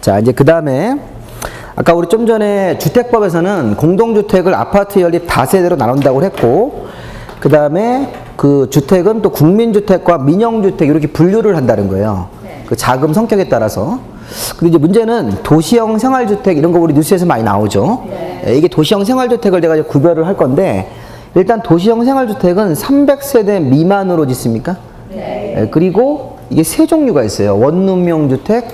자, 이제 그 다음에 아까 우리 좀 전에 주택법에서는 공동주택을 아파트 연립 다세대로 나눈다고 했고, 그 다음에 그 주택은 또 국민주택과 민영주택 이렇게 분류를 한다는 거예요. 그 자금 성격에 따라서. 근데 이제 문제는 도시형 생활주택 이런 거 우리 뉴스에서 많이 나오죠. 이게 도시형 생활주택을 내가 이제 구별을 할 건데, 일단 도시형 생활주택은 300세대 미만으로 짓습니까? 그리고 이게 세 종류가 있어요. 원룸형 주택,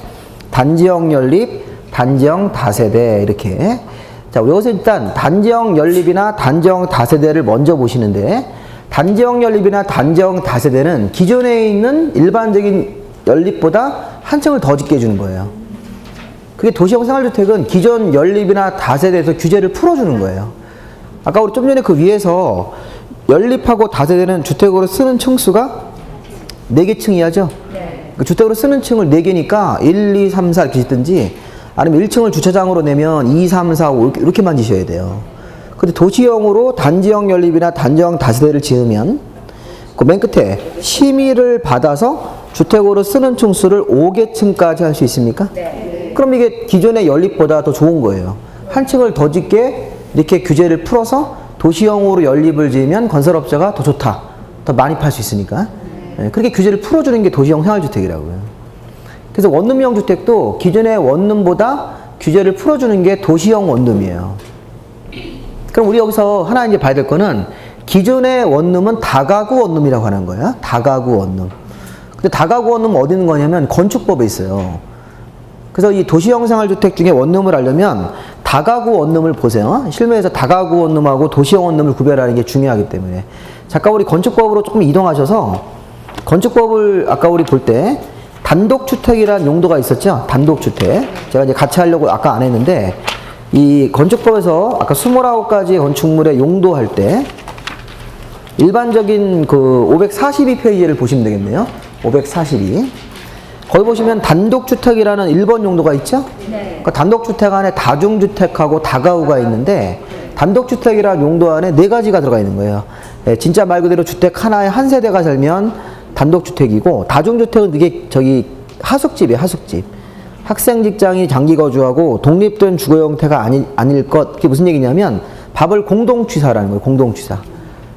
단지형 연립, 단지형 다세대 이렇게. 자, 여기서 일단 단지형 연립이나 단지형 다세대를 먼저 보시는데, 단지형 연립이나 단지형 다세대는 기존에 있는 일반적인 연립보다 한 층을 더 짓게 해주는 거예요. 그게 도시형 생활주택은 기존 연립이나 다세대에서 규제를 풀어주는 거예요. 아까 우리 좀 전에 그 위에서 연립하고 다세대는 주택으로 쓰는 층수가 4개 층이야죠? 그 주택으로 쓰는 층을 4개니까 1, 2, 3, 4 이렇게 짓든지, 아니면 1층을 주차장으로 내면 2, 3, 4, 5 이렇게만 지셔야 돼요. 근데 도시형으로 단지형 연립이나 단지형 다세대를 지으면 그 맨 끝에 심의를 받아서 주택으로 쓰는 층수를 5개 층까지 할 수 있습니까? 그럼 이게 기존의 연립보다 더 좋은 거예요. 한 층을 더 짓게 이렇게 규제를 풀어서 도시형으로 연립을 지으면 건설업자가 더 좋다, 더 많이 팔 수 있으니까. 그렇게 규제를 풀어주는 게 도시형 생활주택이라고요. 그래서 원룸형 주택도 기존의 원룸보다 규제를 풀어주는 게 도시형 원룸이에요. 그럼 우리 여기서 하나 이제 봐야 될 거는, 기존의 원룸은 다가구 원룸이라고 하는 거야. 다가구 원룸. 근데 다가구 원룸은 어디 있는 거냐면 건축법에 있어요. 그래서 이 도시형 생활주택 중에 원룸을 하려면 다가구 원룸을 보세요. 실무에서 다가구 원룸하고 도시형 원룸을 구별하는 게 중요하기 때문에. 잠깐 우리 건축법으로 조금 이동하셔서, 건축법을 아까 우리 볼 때 단독주택이라는 용도가 있었죠. 단독주택. 제가 이제 같이 하려고 아까 안 했는데, 이 건축법에서 아까 29가지 건축물의 용도할 때 일반적인 그 542페이지를 보시면 되겠네요. 542. 거기 보시면 단독주택이라는 1번 용도가 있죠? 그러니까 단독주택 안에 다중주택하고 다가구가 있는데, 단독주택이라는 용도 안에 4가지가 들어가 있는 거예요. 진짜 말 그대로 주택 하나에 한 세대가 살면 단독주택이고, 다중주택은 그게 저기 하숙집이에요. 하숙집. 학생 직장이 장기 거주하고 독립된 주거 형태가 아닐 것. 그게 무슨 얘기냐면 밥을 공동취사라는 거예요. 공동취사.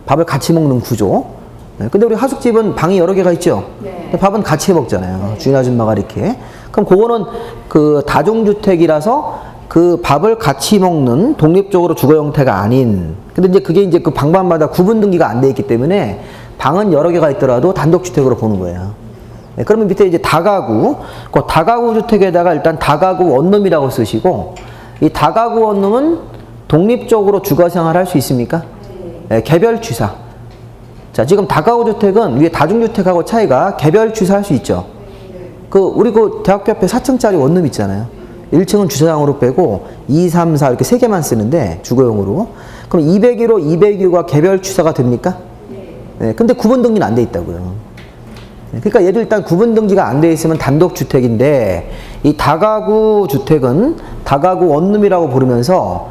밥을 같이 먹는 구조. 근데 우리 하숙집은 방이 여러 개가 있죠. 근데 밥은 같이 먹잖아요. 주인 아줌마가 이렇게. 그럼 그거는 그 다중주택이라서 그 밥을 같이 먹는 독립적으로 주거 형태가 아닌. 근데 이제 그게 이제 그 방마다 구분 등기가 안 돼 있기 때문에 방은 여러 개가 있더라도 단독주택으로 보는 거예요. 그러면 밑에 이제 다가구, 그 다가구 주택에다가 일단 다가구 원룸이라고 쓰시고, 이 다가구 원룸은 독립적으로 주거 생활할 수 있습니까? 개별 취사. 자, 지금 다가구 주택은 위에 다중주택하고 차이가 개별 취사할 수 있죠. 우리 그 대학교 앞에 4층짜리 원룸 있잖아요. 1층은 주차장으로 빼고 2, 3, 4 이렇게 3개만 쓰는데 주거용으로. 그럼 202로 202가 개별 취사가 됩니까? 근데 구분 등기는 안 돼 있다고요. 그러니까 얘도 일단 구분 등기가 안 돼 있으면 단독주택인데, 이 다가구 주택은 다가구 원룸이라고 부르면서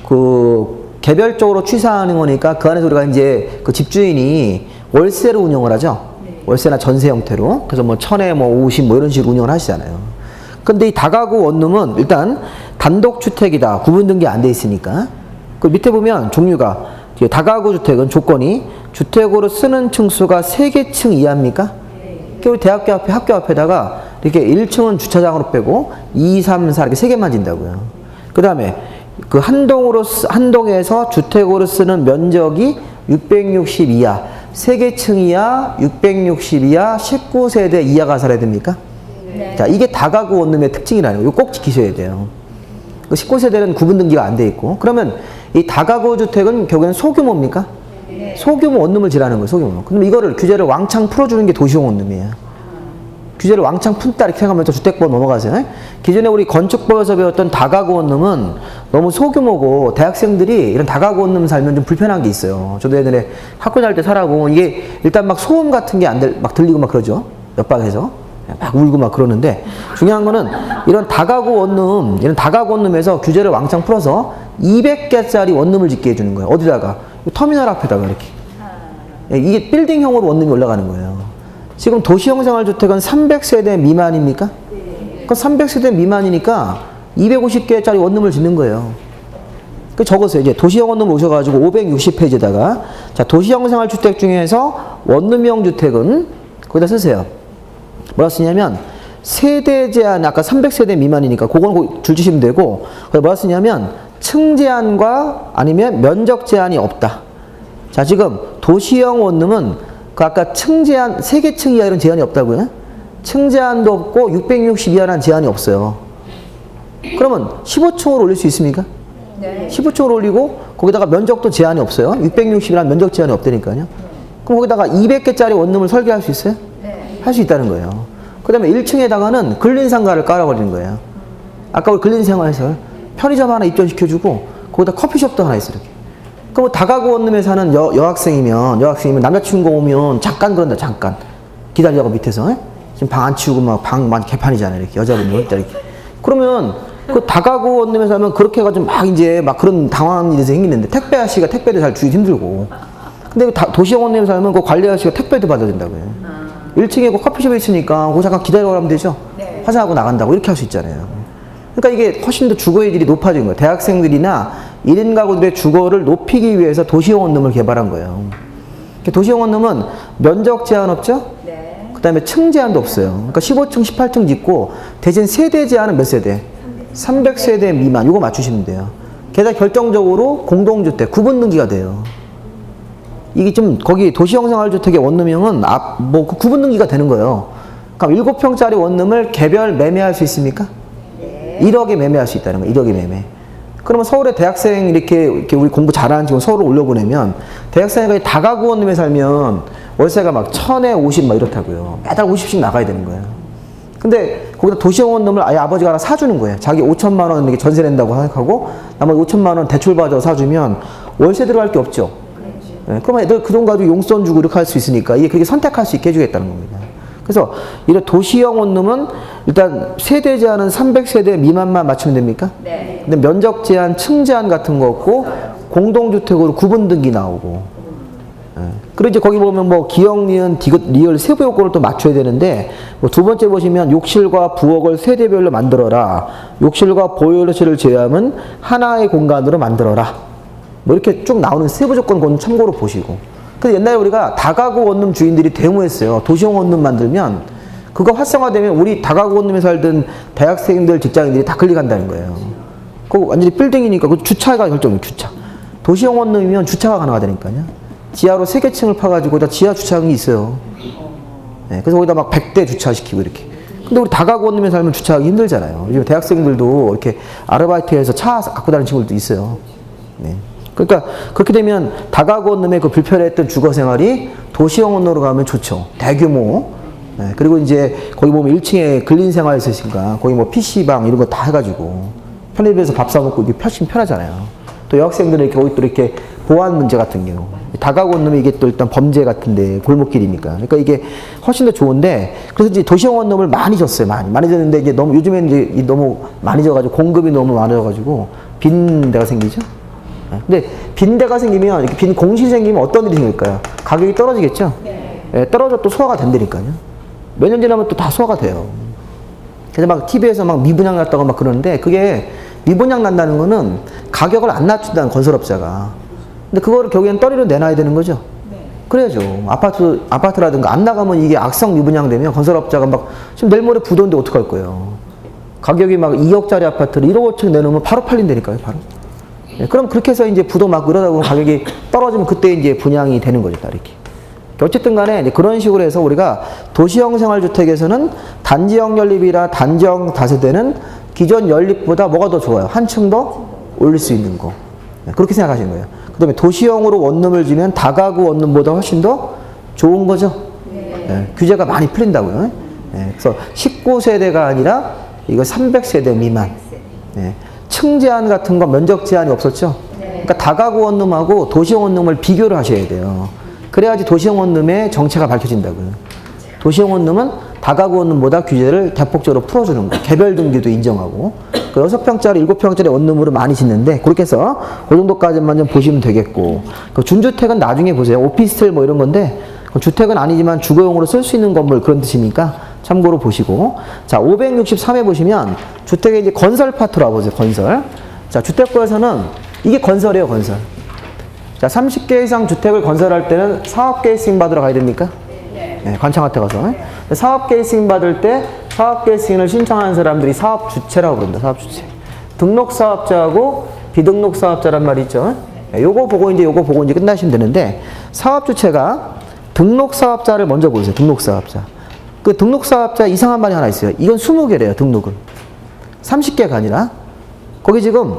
그 개별적으로 취사하는 거니까 그 안에서 우리가 이제 그 집주인이 월세로 운영을 하죠. 월세나 전세 형태로. 그래서 뭐 1000에 뭐 50 뭐 이런 식으로 운영을 하시잖아요. 근데 이 다가구 원룸은 일단 단독주택이다. 구분 등기 안 돼 있으니까. 그 밑에 보면 종류가, 다가구 주택은 조건이 주택으로 쓰는 층수가 3개 층 이하입니까? 우리 대학교 앞에, 학교 앞에다가 이렇게 1층은 주차장으로 빼고 2, 3, 4 이렇게 3개만 진다고요. 그 다음에 그 한 동에서 주택으로 쓰는 면적이 660 이하, 3개 층 이하, 660 이하, 19세대 이하가 살아야 됩니까? 자, 이게 다가구 원룸의 특징이라는 거예요. 이거 꼭 지키셔야 돼요. 19세대는 구분 등기가 안 돼 있고. 그러면 이 다가구 주택은 결국에는 소규모입니까? 소규모 원룸을 지라는 거예요. 소규모. 그럼 이거를 규제를 왕창 풀어주는 게 도시형 원룸이에요. 규제를 왕창 푼다 이렇게 생각하면 또 주택법 넘어가세요. 기존에 우리 건축법에서 배웠던 다가구 원룸은 너무 소규모고, 대학생들이 이런 다가구 원룸 살면 좀 불편한 게 있어요. 저도 예전에 학교 다닐 때 살아보고, 이게 일단 막 소음 같은 게 막 들리고 막 그러죠. 옆방에서 막 울고 막 그러는데, 중요한 거는 이런 다가구 원룸에서 규제를 왕창 풀어서 200개짜리 원룸을 짓게 해주는 거예요. 어디다가? 터미널 앞에다가 이렇게. 이게 빌딩형으로 원룸이 올라가는 거예요. 지금 도시형 생활주택은 300세대 미만입니까? 그 300세대 미만이니까 250개짜리 원룸을 짓는 거예요. 그 적었어요. 이제 도시형 원룸 오셔가지고 560페이지에다가 자 도시형 생활주택 중에서 원룸형 주택은 거기다 쓰세요. 뭐라 쓰냐면 세대 제한 아까 300세대 미만이니까 그건 줄 주시면 되고 거기 뭐라 쓰냐면 층 제한과 아니면 면적 제한이 없다. 자 지금 도시형 원룸은 그 아까 층 제한 3개 층 이하 이런 제한이 없다고요. 층 제한도 없고 660 이하라는 제한이 없어요. 그러면 15층으로 올릴 수 있습니까? 네. 15층으로 올리고 거기다가 면적도 제한이 없어요. 660이라는 면적 제한이 없다니까요. 그럼 거기다가 200개짜리 원룸을 설계할 수 있어요? 네. 할 수 있다는 거예요. 그 다음에 1층에다가는 근린상가를 깔아버리는 거예요. 아까 우리 근린생활에서 편의점 하나 입점시켜주고 거기다 커피숍도 하나 있어 이렇게. 그럼 다가구 원룸에 사는 여학생이면 남자친구 오면 잠깐 그런다 잠깐 기다리라고 밑에서 에? 지금 방 안 치우고 막 방 개판이잖아요 이렇게 여자분들 이렇게. 그러면 그 다가구 원룸에 살면 그렇게 해가지고 막 이제 막 그런 당황한 일이 생기는데 택배 아저씨가 택배도 잘 주기 힘들고 근데 도시형 원룸에 살면 그 관리 아저씨가 택배도 받아야 된다고요. 1층에 그 커피숍에 있으니까 그거 잠깐 기다리라고 하면 되죠. 네. 화장하고 나간다고 이렇게 할 수 있잖아요. 그러니까 이게 훨씬 더 주거의 질이 높아진 거예요. 대학생들이나 1인 가구들의 주거를 높이기 위해서 도시형 원룸을 개발한 거예요. 도시형 원룸은 면적 제한 없죠? 네. 그 다음에 층 제한도 없어요. 그러니까 15층, 18층 짓고 대신 세대 제한은 몇 세대? 300세대 미만. 이거 맞추시면 돼요. 게다가 결정적으로 공동주택, 구분등기가 돼요. 이게 좀 거기 도시형 생활주택의 원룸형은 그 구분등기가 되는 거예요. 그럼 7평짜리 원룸을 개별 매매할 수 있습니까? 네. 1억에 매매할 수 있다는 거예요. 1억에 매매. 그러면 서울에 대학생 이렇게 우리 공부 잘하는 친구 서울을 올려보내면 대학생이 다가구 원룸에 살면 월세가 막 1000에 50 막 이렇다고요. 매달 50씩 나가야 되는 거예요. 근데 거기다 도시형 원룸을 아예 아버지가 하나 사주는 거예요. 자기 5천만 원 이렇게 전세 낸다고 생각하고 나머지 5천만 원 대출 받아서 사주면 월세 들어갈 게 없죠. 네, 그러면 애들 그 돈 가지고 용돈 주고 이렇게 할 수 있으니까 이게 그렇게 선택할 수 있게 해주겠다는 겁니다. 그래서 이런 도시형 원룸은 일단 세대 제한은 300세대 미만만 맞추면 됩니까? 네. 근데 면적 제한, 층 제한 같은 거 없고 공동주택으로 구분 등기 나오고. 예. 그리고 이제 거기 보면 뭐 기역, 니은, 디귿, 리을 세부 요건을 또 맞춰야 되는데 뭐 두 번째 보시면 욕실과 부엌을 세대별로 만들어라. 욕실과 보일러실을 제외하면 하나의 공간으로 만들어라. 뭐 이렇게 쭉 나오는 세부 조건 그건 참고로 보시고. 근데 옛날에 우리가 다가구 원룸 주인들이 데모했어요. 도시형 원룸 만들면 그거 활성화되면 우리 다가구 원룸에 살던 대학생들, 직장인들이 다 클릭한다는 거예요. 그거 완전히 빌딩이니까 그 주차가 결정이에요. 주차. 도시형 원룸이면 주차가 가능하다니까요. 지하로 3개 층을 파가지고 다 지하 주차장이 있어요. 네, 그래서 거기다 막 100대 주차시키고 이렇게. 근데 우리 다가구 원룸에 살면 주차하기 힘들잖아요. 요즘 대학생들도 이렇게 아르바이트해서 차 갖고 다니는 친구들도 있어요. 네. 그러니까 그렇게 되면 다가구 원룸의 그 불편했던 주거 생활이 도시형 원룸으로 가면 좋죠. 대규모. 네. 그리고 이제 거기 보면 1층에 근린 생활 있으신가 거기 뭐 PC방 이런 거 다 해가지고 편의점에서 밥 사 먹고 이게 훨씬 편하잖아요. 또 여학생들은 이렇게 거기 또 이렇게 보안 문제 같은 경우. 다가구 원룸이 이게 또 일단 범죄 같은데 골목길이니까. 그러니까 이게 훨씬 더 좋은데 그래서 이제 도시형 원룸을 많이 줬어요. 많이 줬는데 이제 너무 요즘에는 이제 너무 많이 져가지고 공급이 너무 많아져가지고 빈 데가 생기죠. 근데 빈 데가 생기면 이렇게 빈 공실이 생기면 어떤 일이 생길까요? 가격이 떨어지겠죠? 네. 예, 떨어져 또 소화가 된다니까요. 몇 년 지나면 또 다 소화가 돼요. 그래서 막 TV에서 막 미분양 났다고 막 그러는데 그게 미분양 난다는 거는 가격을 안 낮춘다는 건설업자가. 근데 그거를 결국엔 떨이로 내놔야 되는 거죠. 네. 그래야죠. 아파트라든가 안 나가면 이게 악성 미분양 되면 건설업자가 막 지금 내일 모레 부도인데 어떡할 거예요. 가격이 막 2억짜리 아파트를 1억 5천 내놓으면 바로 팔린다니까요. 바로. 네, 그럼 그렇게 해서 이제 부도 막 이러다 보면 가격이 떨어지면 그때 이제 분양이 되는 거죠. 이렇게. 어쨌든 간에 이제 그런 식으로 해서 우리가 도시형 생활주택에서는 단지형 연립이라 단지형 다세대는 기존 연립보다 뭐가 더 좋아요? 한 층 더 올릴 수 있는 거. 네, 그렇게 생각하시는 거예요. 그 다음에 도시형으로 원룸을 지면 다가구 원룸보다 훨씬 더 좋은 거죠. 네. 네, 규제가 많이 풀린다고요. 네, 그래서 19세대가 아니라 이거 300세대 미만. 네, 층 제한 같은 거 면적 제한이 없었죠. 네. 그러니까 다가구 원룸하고 도시형 원룸을 비교를 하셔야 돼요. 그래야지 도시형 원룸의 정체가 밝혀진다고요. 도시형 원룸은 다가구 원룸보다 규제를 대폭적으로 풀어주는 거예요. 개별 등기도 인정하고. 그 6평짜리, 7평짜리 원룸으로 많이 짓는데 그렇게 해서 그 정도까지만 좀 보시면 되겠고. 그 준주택은 나중에 보세요. 오피스텔 뭐 이런 건데 주택은 아니지만 주거용으로 쓸 수 있는 건물 그런 뜻이니까 참고로 보시고. 자, 563에 보시면 주택의 이제 건설 파트로 와보세요. 건설. 자, 주택부에서는 이게 건설이에요, 건설. 자, 30개 이상 주택을 건설할 때는 사업계획 승인 받으러 가야 됩니까? 네, 관청한테 가서. 사업계획 승인 받을 때 사업계획 승인을 신청하는 사람들이 사업주체라고 부른다. 사업주체. 등록사업자하고 비등록사업자란 말이 있죠. 네, 요거 보고 이제 끝나시면 되는데, 사업주체가 등록사업자를 먼저 보세요. 등록사업자. 그 등록사업자 이상한 말이 하나 있어요. 이건 20개래요, 등록은. 30개가 아니라. 거기 지금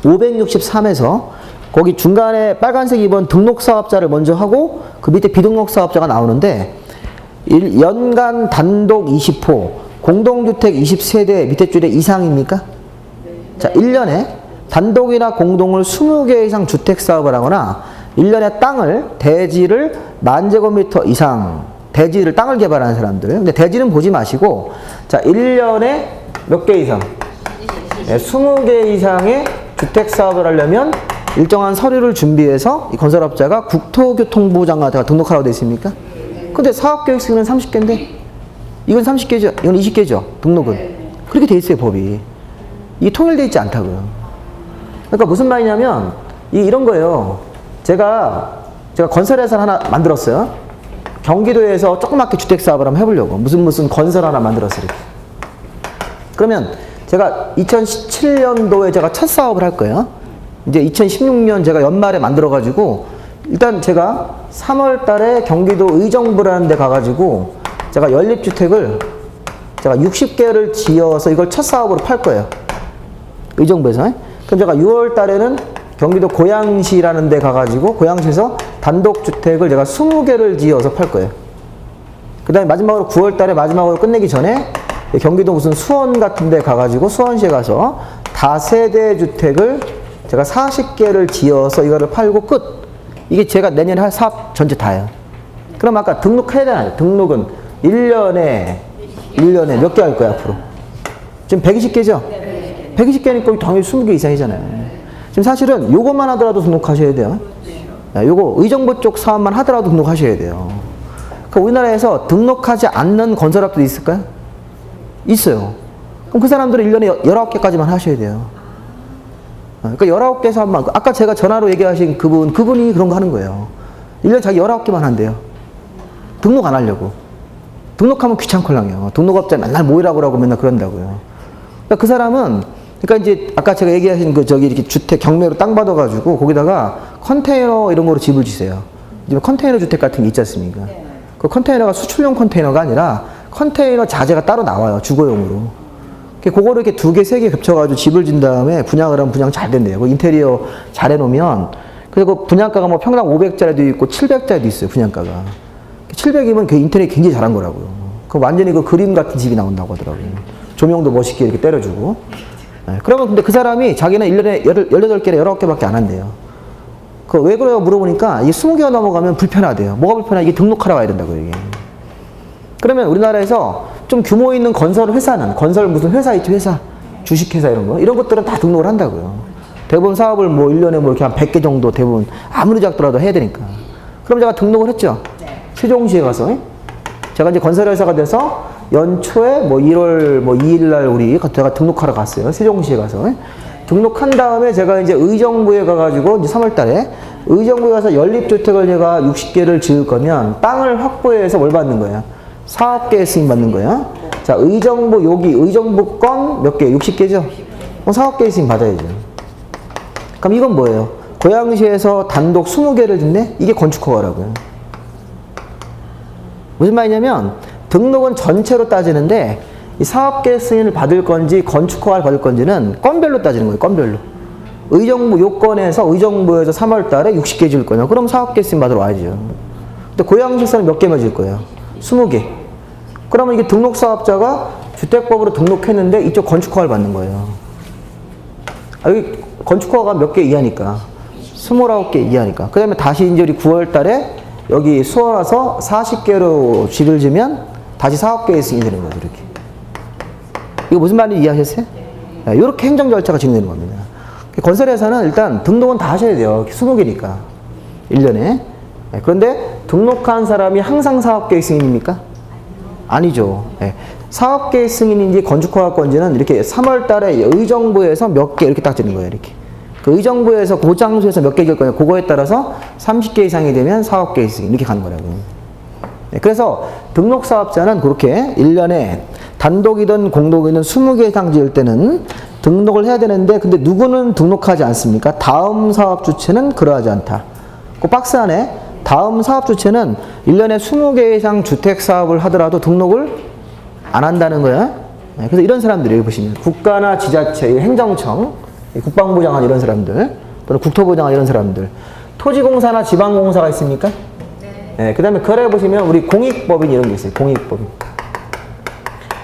563에서 거기 중간에 빨간색 2번 등록사업자를 먼저 하고 그 밑에 비등록사업자가 나오는데, 연간 단독 20호, 공동주택 20세대 밑에 줄에 이상입니까? 자, 1년에 단독이나 공동을 20개 이상 주택사업을 하거나 1년에 땅을, 대지를 10,000제곱미터 이상, 대지를, 땅을 개발하는 사람들. 근데 대지는 보지 마시고, 자, 1년에 몇 개 이상? 네, 20개 이상의 주택사업을 하려면 일정한 서류를 준비해서 이 건설업자가 국토교통부 장관한테 등록하라고 되어 있습니까? 근데 사업계획 승인은 30개인데, 이건 30개죠? 이건 20개죠? 등록은. 그렇게 돼 있어요, 법이. 이게 통일되어 있지 않다고요. 그러니까 무슨 말이냐면, 이런 거예요. 제가 건설회사를 하나 만들었어요. 경기도에서 조그맣게 주택사업을 한번 해보려고. 무슨 건설 하나 만들었어요. 이렇게. 그러면 제가 2017년도에 제가 첫 사업을 할 거예요. 이제 2016년 제가 연말에 만들어가지고, 일단 제가 3월 달에 경기도 의정부라는 데 가가지고, 제가 연립주택을 제가 60개를 지어서 이걸 첫 사업으로 팔 거예요. 의정부에서. 그럼 제가 6월 달에는 경기도 고양시라는 데 가가지고, 고양시에서 단독주택을 제가 20개를 지어서 팔 거예요. 그 다음에 마지막으로 9월 달에 마지막으로 끝내기 전에 경기도 무슨 수원 같은 데 가가지고, 수원시에 가서 다세대 주택을 제가 40개를 지어서 이거를 팔고 끝. 이게 제가 내년에 할 사업 전체 다예요. 그럼 아까 등록해야 되나요? 등록은 1년에 몇 개 할 거야, 앞으로? 지금 120개죠? 120개니까 당연히 20개 이상이잖아요. 지금 사실은 요것만 하더라도 등록하셔야 돼요. 요거 의정부 쪽 사업만 하더라도 등록하셔야 돼요. 그러니까 우리나라에서 등록하지 않는 건설업도 있을까요? 있어요. 그럼 그 사람들은 1년에 19개까지만 하셔야 돼요. 그러니까 19개 사업만, 아까 제가 전화로 얘기하신 그분이 그런 거 하는 거예요. 1년에 자기 19개만 한대요. 등록 안 하려고. 등록하면 귀찮걸랑요. 등록업자 맨날 모이라고 그러고 맨날 그런다고요. 그러니까 그 사람은, 그러니까 이제 아까 제가 얘기하신 이렇게 주택 경매로 땅 받아가지고 거기다가 컨테이너 이런 거로 집을 지세요. 지금 컨테이너 주택 같은 게 있지 않습니까? 그 컨테이너가 수출용 컨테이너가 아니라 컨테이너 자재가 따로 나와요. 주거용으로. 그거를 이렇게 2개, 3개 겹쳐가지고 집을 진 다음에 분양을 하면 분양 잘 된대요. 그 인테리어 잘 해놓으면. 그리고 그 분양가가 뭐 평당 500짜리도 있고 700짜리도 있어요. 분양가가. 700이면 그 인테리어 굉장히 잘한 거라고요. 그 완전히 그 그림 같은 집이 나온다고 하더라고요. 조명도 멋있게 이렇게 때려주고. 네, 그러면 근데 그 사람이 자기는 1년에 18개나 19개밖에 안 한대요. 그 왜 그래요? 물어보니까 이게 20개가 넘어가면 불편하대요. 뭐가 불편하? 이게 등록하러 가야 된다고요, 이게. 그러면 우리나라에서 좀 규모 있는 건설 회사는, 건설 무슨 회사 있죠, 회사. 주식회사 이런 거. 이런 것들은 다 등록을 한다고요. 대부분 사업을 뭐 1년에 뭐 이렇게 한 100개 정도 대부분 아무리 작더라도 해야 되니까. 그럼 제가 등록을 했죠. 세종시에 가서. 제가 이제 건설회사가 돼서 연초에 뭐 1월 뭐 2일 날 우리 제가 등록하러 갔어요. 세종시에 가서. 등록한 다음에 제가 이제 의정부에 가가지고 이제 3월 달에 의정부에 가서 연립주택을 제가 60개를 지을 거면 땅을 확보해서 뭘 받는 거예요? 사업계획 승인 받는 거예요. 자, 의정부, 여기 의정부 건 몇 개? 60개죠? 사업계획 승인 받아야죠. 그럼 이건 뭐예요? 고양시에서 단독 20개를 짓네? 이게 건축허가라고요. 무슨 말이냐면 등록은 전체로 따지는데 이 사업계획 승인을 받을 건지 건축허가를 받을 건지는 건별로 따지는 거예요. 건별로. 의정부 요건에서 의정부에서 3월 달에 60개 지을 거냐? 그럼 사업계획 승인 받으러 와야죠. 근데 고양시에서는 몇 개만 지을 거예요? 20개. 그러면 이게 등록사업자가 주택법으로 등록했는데 이쪽 건축허가를 받는 거예요. 여기 건축허가가 몇 개 이하니까. 29개 이하니까. 그 다음에 다시 이제 우리 9월 달에 여기 수원 와서 40개로 집을 지면 다시 사업계획 승인이 되는 거죠, 이렇게. 이거 무슨 말인지 이해하셨어요? 네, 이렇게 행정 절차가 진행되는 겁니다. 건설회사는 일단 등록은 다 하셔야 돼요. 20개니까. 1년에. 네, 그런데 등록한 사람이 항상 사업계획 승인입니까? 아니죠. 예. 사업계획 승인인지 건축허가 건지는 이렇게 3월 달에 의정부에서 몇 개 이렇게 딱 주는 거예요. 이렇게. 그 의정부에서 그 장소에서 몇 개 줄 거냐. 그거에 따라서 30개 이상이 되면 사업계획 승인 이렇게 가는 거라고요. 예. 그래서 등록사업자는 그렇게 1년에 단독이든 공동이든 20개 이상 지을 때는 등록을 해야 되는데 근데 누구는 등록하지 않습니까? 다음 사업 주체는 그러하지 않다. 그 박스 안에 다음 사업 주체는 1년에 20개 이상 주택 사업을 하더라도 등록을 안 한다는 거예요. 그래서 이런 사람들이 여기 보시면 국가나 지자체, 행정청, 국방부 장관 이런 사람들 또는 국토부 장관 이런 사람들 토지공사나 지방공사가 있습니까? 네. 그 다음에 거래 보시면 우리 공익법인 이런 게 있어요. 공익법인.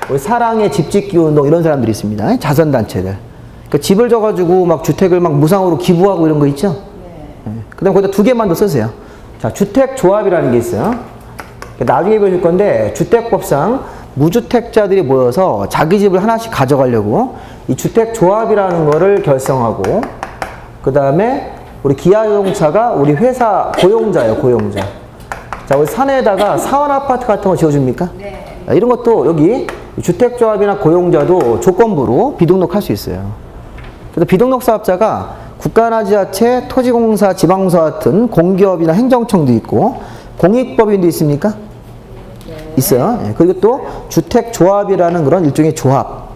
우리 사랑의 집 짓기 운동 이런 사람들이 있습니다. 자선단체들. 그러니까 집을 져가지고 막 주택을 막 무상으로 기부하고 이런 거 있죠? 네. 그 다음에 거기다 2개만 더 쓰세요. 자, 주택조합이라는 게 있어요. 나중에 보실 건데, 주택법상 무주택자들이 모여서 자기 집을 하나씩 가져가려고 이 주택조합이라는 거를 결성하고, 그 다음에 우리 기아자동차가 우리 회사 고용자예요, 고용자. 자, 우리 산에다가 사원아파트 같은 거 지어줍니까? 네. 이런 것도 여기 주택조합이나 고용자도 조건부로 비등록할 수 있어요. 그래서 비등록 사업자가 국가나 지자체, 토지공사, 지방공사 같은 공기업이나 행정청도 있고 공익법인도 있습니까? 네. 있어요. 예. 그리고 또 주택조합이라는 그런 일종의 조합.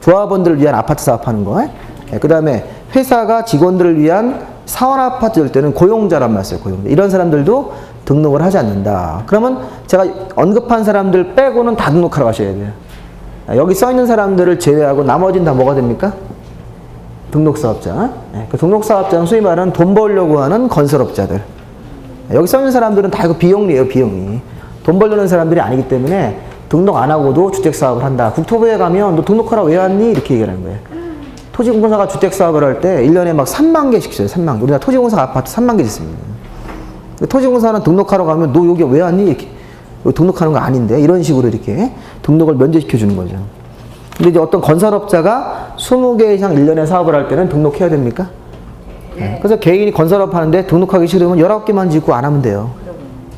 조합원들을 위한 아파트 사업하는 거. 예. 그 다음에 회사가 직원들을 위한 사원아파트 일 때는 고용자란 말 써요. 고용자. 이런 사람들도 등록을 하지 않는다. 그러면 제가 언급한 사람들 빼고는 다 등록하러 가셔야 돼요. 여기 써있는 사람들을 제외하고 나머지는 다 뭐가 됩니까? 등록사업자. 그 등록사업자는 소위 말하는 돈 벌려고 하는 건설업자들. 여기 써있는 사람들은 다 이거 비용이에요, 비용이. 돈 벌려는 사람들이 아니기 때문에 등록 안 하고도 주택사업을 한다. 국토부에 가면 너 등록하라 왜 왔니? 이렇게 얘기하는 거예요. 토지공사가 주택사업을 할 때 1년에 막 3만 개씩 줘요, 3만 개. 우리나라 토지공사 아파트 3만 개 짓습니다. 토지공사는 등록하러 가면 너 여기 왜 왔니? 이렇게. 등록하는 거 아닌데 이런 식으로 이렇게 등록을 면제시켜 주는 거죠. 근데 이제 어떤 건설업자가 20개 이상 1년에 사업을 할 때는 등록해야 됩니까? 네. 그래서 개인이 건설업 하는데 등록하기 싫으면 19개만 짓고 안 하면 돼요.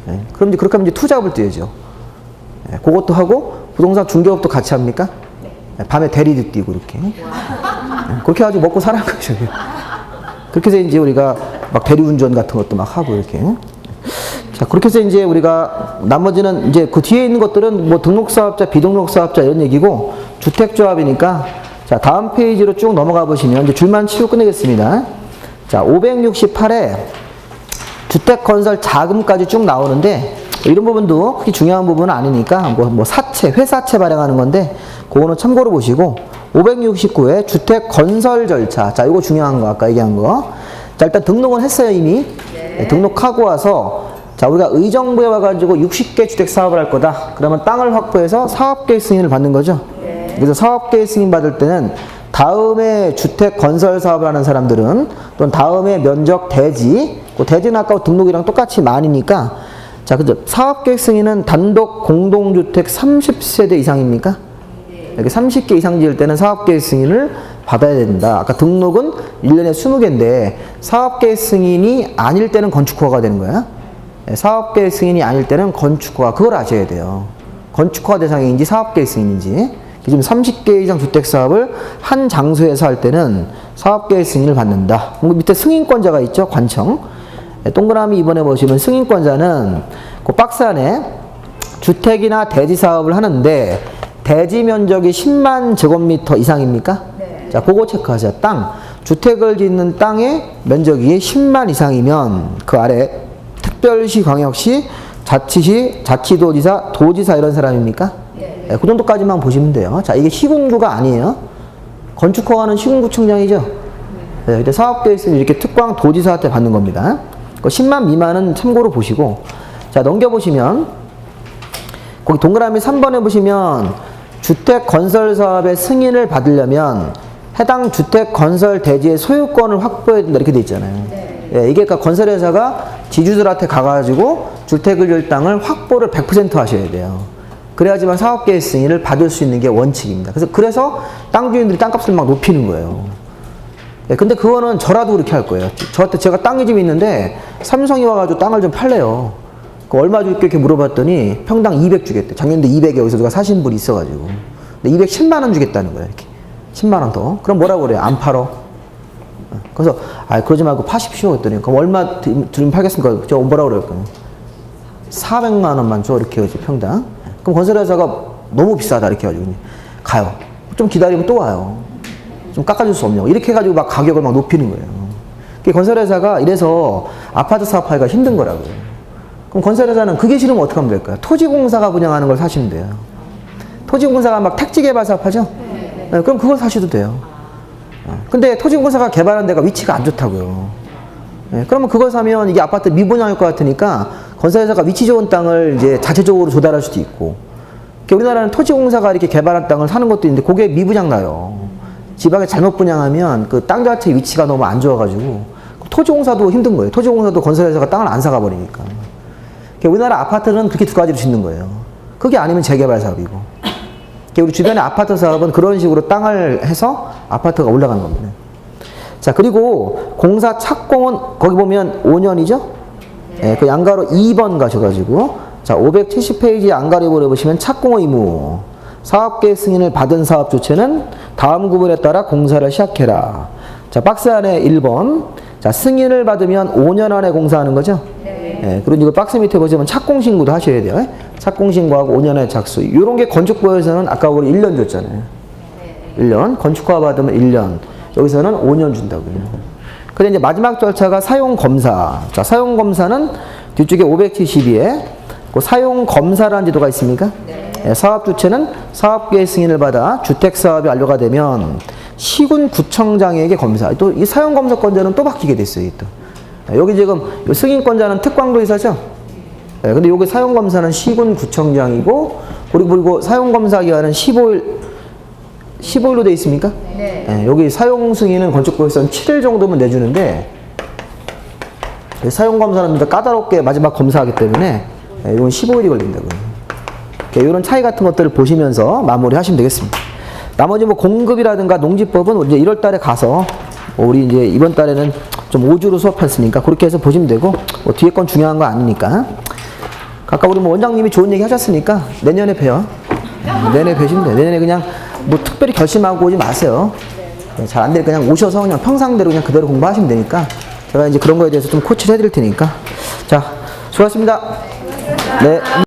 네. 그럼 이제 그렇게 하면 이제 투잡을 뛰어야죠. 네. 그것도 하고 부동산 중개업도 같이 합니까? 네. 밤에 대리도 뛰고 이렇게. 네. 그렇게 해가지고 먹고 사는 거죠. 그렇게 해서 이제 우리가 막 대리운전 같은 것도 막 하고 이렇게. 자, 그렇게 해서 이제 우리가 나머지는 이제 그 뒤에 있는 것들은 뭐 등록사업자, 비등록사업자 이런 얘기고 주택조합이니까 자, 다음 페이지로 쭉 넘어가 보시면 이제 줄만 치고 끝내겠습니다. 자, 568에 주택건설 자금까지 쭉 나오는데 이런 부분도 그렇게 중요한 부분은 아니니까 뭐 사채, 회사채 발행하는 건데 그거는 참고로 보시고 569에 주택건설 절차. 자, 이거 중요한 거 아까 얘기한 거. 자, 일단 등록은 했어요, 이미. 네, 등록하고 와서 자, 우리가 의정부에 와가지고 60개 주택 사업을 할 거다. 그러면 땅을 확보해서 사업계획 승인을 받는 거죠. 네. 그래서 사업계획 승인 받을 때는 다음에 주택 건설 사업을 하는 사람들은 또는 다음에 면적 대지, 그 대지는 아까 등록이랑 똑같이 만이니까 자, 그죠? 사업계획 승인은 단독 공동주택 30세대 이상입니까? 네. 이렇게 30개 이상 지을 때는 사업계획 승인을 받아야 된다. 아까 등록은 1년에 20개인데 사업계획 승인이 아닐 때는 건축허가가 되는 거야. 사업계획 승인이 아닐 때는 건축허가. 그걸 아셔야 돼요. 건축허가 대상인지 사업계획 승인인지. 지금 30개 이상 주택사업을 한 장소에서 할 때는 사업계획 승인을 받는다. 밑에 승인권자가 있죠. 관청. 동그라미 이번에 보시면 승인권자는 그 박스 안에 주택이나 대지 사업을 하는데 대지 면적이 10만 제곱미터 이상입니까? 네. 자, 그거 체크하세요. 땅. 주택을 짓는 땅의 면적이 10만 이상이면 그 아래 특별시, 광역시, 자치시, 자치도지사, 도지사 이런 사람입니까? 네. 네, 그 정도까지만 보시면 돼요. 자, 이게 시군구가 아니에요. 건축허가는 시군구청장이죠. 네, 근데 사업계획 있으면 이렇게 특광 도지사한테 받는 겁니다. 그 10만 미만은 참고로 보시고, 자, 넘겨보시면, 거기 동그라미 3번에 보시면, 주택 건설 사업의 승인을 받으려면 해당 주택 건설 대지의 소유권을 확보해야 된다. 이렇게 돼 있잖아요. 네. 예, 이게 그러니까 건설회사가 지주들한테 가가지고 주택을 질 땅을 확보를 100% 하셔야 돼요. 그래야지만 사업계획 승인을 받을 수 있는 게 원칙입니다. 그래서 땅 주인들이 땅값을 막 높이는 거예요. 예, 근데 그거는 저라도 그렇게 할 거예요. 저한테 제가 땅이 좀 있는데 삼성이 와가지고 땅을 좀 팔래요. 그 얼마 줄게 이렇게 물어봤더니 평당 200 주겠대. 작년도 200에 여기서 누가 사신 분이 있어가지고. 근데 210만 원 주겠다는 거야, 이렇게. 10만 원 더. 그럼 뭐라고 그래요? 안 팔어. 그래서, 그러지 말고 파십시오. 했더니, 그럼 얼마 들으면 팔겠습니까? 저 뭐라고 그럴까요? 400만 원만 줘. 이렇게 해야지, 평당. 그럼 건설회사가 너무 비싸다. 이렇게 해가지고. 가요. 좀 기다리면 또 와요. 좀 깎아줄 수 없냐고. 이렇게 해가지고 막 가격을 막 높이는 거예요. 건설회사가 이래서 아파트 사업하기가 힘든 거라고요. 그럼 건설회사는 그게 싫으면 어떻게 하면 될까요? 토지공사가 분양하는 걸 사시면 돼요. 토지공사가 막 택지개발 사업하죠? 네, 그럼 그걸 사셔도 돼요. 근데 토지공사가 개발한 데가 위치가 안 좋다고요. 네, 그러면 그걸 사면 이게 아파트 미분양일 것 같으니까 건설회사가 위치 좋은 땅을 이제 자체적으로 조달할 수도 있고. 우리나라는 토지공사가 이렇게 개발한 땅을 사는 것도 있는데 그게 미분양 나요. 지방에 잘못 분양하면 그 땅 자체 위치가 너무 안 좋아가지고 토지공사도 힘든 거예요. 토지공사도 건설회사가 땅을 안 사가 버리니까. 우리나라 아파트는 그렇게 두 가지로 짓는 거예요. 그게 아니면 재개발 사업이고. 우리 주변의 아파트 사업은 그런 식으로 땅을 해서 아파트가 올라가는 겁니다. 자, 그리고 공사 착공은 거기 보면 5년이죠? 네, 그 양가로 2번 가셔가지고 자, 570페이지 양가로 보시면 착공 의무. 사업계획 승인을 받은 사업 주체는 다음 구문에 따라 공사를 시작해라. 자, 박스 안에 1번. 자, 승인을 받으면 5년 안에 공사하는 거죠? 네. 그리고 이거 박스 밑에 보시면 착공신고도 하셔야 돼요. 착공신고하고 5년 안에 착수. 이런 게 건축부에서는 아까 우리 1년 줬잖아요. 1년. 건축허가 받으면 1년. 여기서는 5년 준다고요. 근데 이제 마지막 절차가 사용검사. 자, 사용검사는 뒤쪽에 572에 그 사용검사라는 제도가 있습니까? 네, 사업 주체는 사업계획 승인을 받아 주택사업이 완료가 되면 시군구청장에게 검사. 또 이 사용검사권자는 또 바뀌게 됐어요. 또. 여기 지금 승인권자는 특광도의사죠? 네, 근데 여기 사용검사는 시군구청장이고, 그리고 사용검사 기간은 15일로 돼 있습니까? 네. 네, 여기 사용승인은 건축부에서는 7일 정도면 내주는데, 사용검사는 까다롭게 마지막 검사하기 때문에, 이건 15일이 걸린다고요. 이런 차이 같은 것들을 보시면서 마무리 하시면 되겠습니다. 나머지 뭐 공급이라든가 농지법은 이제 1월 달에 가서 우리 이제 이번 달에는 좀 5주로 수업했으니까 그렇게 해서 보시면 되고, 뭐 뒤에 건 중요한 거 아니니까. 아까 우리 뭐 원장님이 좋은 얘기 하셨으니까 내년에 봬요. 내년에 뵈시면 돼요. 내년에 그냥 뭐 특별히 결심하고 오지 마세요. 잘 안 되니까 그냥 오셔서 그냥 평상대로 그냥 그대로 공부하시면 되니까 제가 이제 그런 거에 대해서 좀 코치를 해드릴 테니까. 자, 수고하셨습니다. 네.